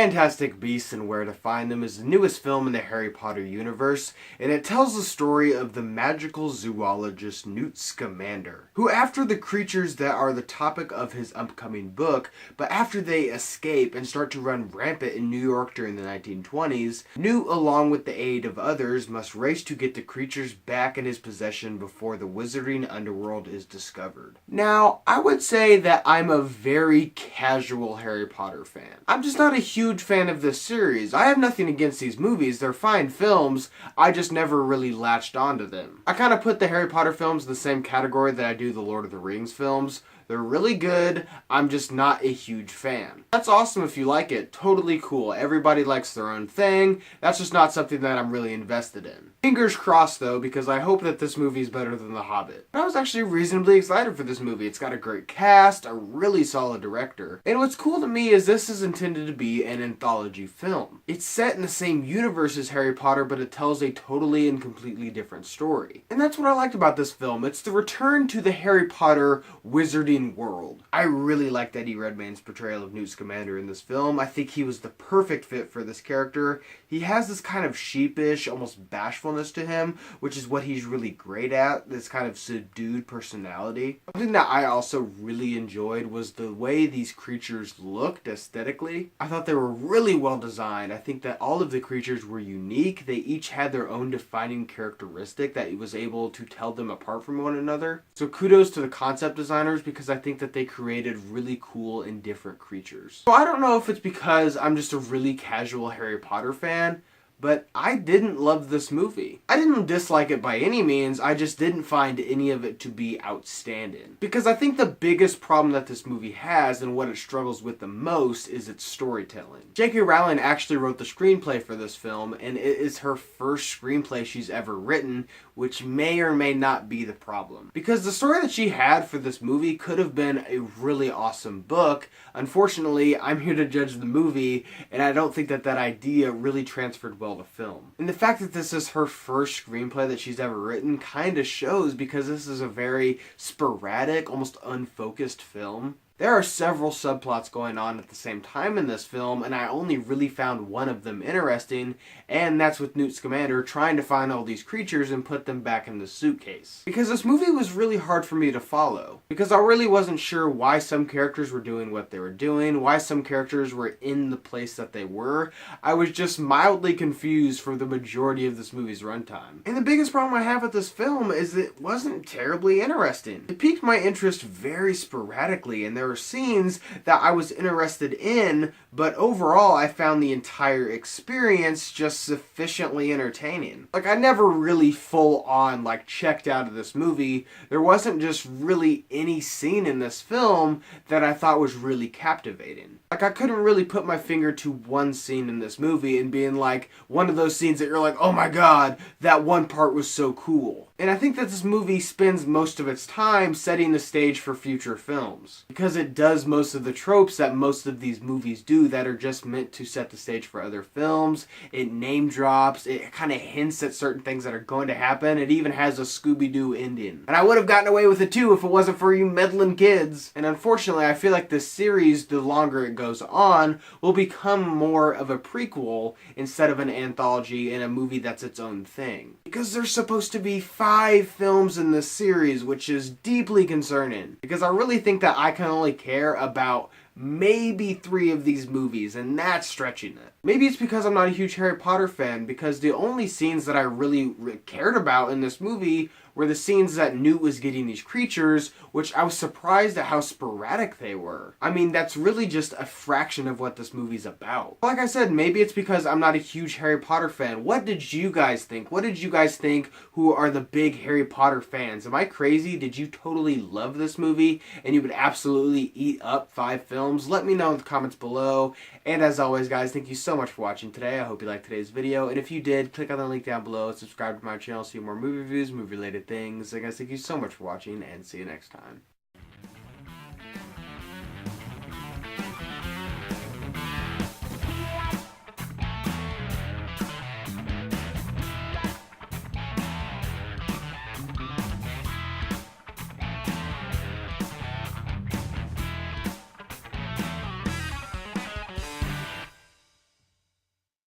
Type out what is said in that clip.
Fantastic Beasts and Where to Find Them is the newest film in the Harry Potter universe, and it tells the story of the magical zoologist Newt Scamander, who after the creatures that are the topic of his upcoming book, but after they escape and start to run rampant in New York during the 1920s, Newt, along with the aid of others, must race to get the creatures back in his possession before the wizarding underworld is discovered. Now, I would say that I'm a very casual Harry Potter fan. I'm just not a huge fan of this series. I have nothing against these movies, they're fine films, I just never really latched onto them. I kind of put the Harry Potter films in the same category that I do the Lord of the Rings films. They're really good, I'm just not a huge fan. That's awesome if you like it, totally cool. Everybody likes their own thing, that's just not something that I'm really invested in. Fingers crossed though, because I hope that this movie is better than The Hobbit. But I was actually reasonably excited for this movie. It's got a great cast, a really solid director, and what's cool to me is this is intended to be an anthology film. It's set in the same universe as Harry Potter, but it tells a totally and completely different story. And that's what I liked about this film. It's the return to the Harry Potter wizarding world. I really liked Eddie Redmayne's portrayal of Newt Scamander in this film. I think he was the perfect fit for this character. He has this kind of sheepish, almost bashfulness to him, which is what he's really great at, this kind of subdued personality. Something that I also really enjoyed was the way these creatures looked aesthetically. I thought they were really well designed. I think that all of the creatures were unique. They each had their own defining characteristic that was able to tell them apart from one another. So kudos to the concept designers, because I think that they created really cool and different creatures. So I don't know if it's because I'm just a really casual Harry Potter fan, but I didn't love this movie. I didn't dislike it by any means, I just didn't find any of it to be outstanding. Because I think the biggest problem that this movie has, and what it struggles with the most, is its storytelling. J.K. Rowling actually wrote the screenplay for this film, and it is her first screenplay she's ever written, which may or may not be the problem. Because the story that she had for this movie could have been a really awesome book. Unfortunately, I'm here to judge the movie, and I don't think that that idea really transferred well to film. And the fact that this is her first screenplay that she's ever written kind of shows, because this is a very sporadic, almost unfocused film. There are several subplots going on at the same time in this film, and I only really found one of them interesting, and that's with Newt Scamander trying to find all these creatures and put them back in the suitcase. Because this movie was really hard for me to follow, because I really wasn't sure why some characters were doing what they were doing, why some characters were in the place that they were. I was just mildly confused for the majority of this movie's runtime. And the biggest problem I have with this film is it wasn't terribly interesting. It piqued my interest very sporadically, and there were scenes that I was interested in, but overall I found the entire experience just sufficiently entertaining. Like, I never really full on checked out of this movie. There wasn't just really any scene in this film that I thought was really captivating. Like, I couldn't really put my finger to one scene in this movie and being like one of those scenes that you're like, oh my god, that one part was so cool. And I think that this movie spends most of its time setting the stage for future films, because it does most of the tropes that most of these movies do that are just meant to set the stage for other films. It name drops, it kind of hints at certain things that are going to happen. It even has a Scooby-Doo ending. And I would have gotten away with it too if it wasn't for you meddling kids. And unfortunately, I feel like this series, the longer it goes on, will become more of a prequel instead of an anthology and a movie that's its own thing. Because there's supposed to be 5 films in this series, which is deeply concerning. Because I really think that I can only care about maybe 3 of these movies, and that's stretching it. Maybe it's because I'm not a huge Harry Potter fan, because the only scenes that I really cared about in this movie were the scenes that Newt was getting these creatures, which I was surprised at how sporadic they were. I mean, that's really just a fraction of what this movie's about. Like I said, maybe it's because I'm not a huge Harry Potter fan. What did you guys think? What did you guys think who are the big Harry Potter fans? Am I crazy? Did you totally love this movie and you would absolutely eat up 5 films? Let me know in the comments below. And as always, guys, thank you so much for watching today. I hope you liked today's video. And if you did, click on the link down below, subscribe to my channel, see more movie reviews, movie-related things. Guys, thank you so much for watching, and see you next time.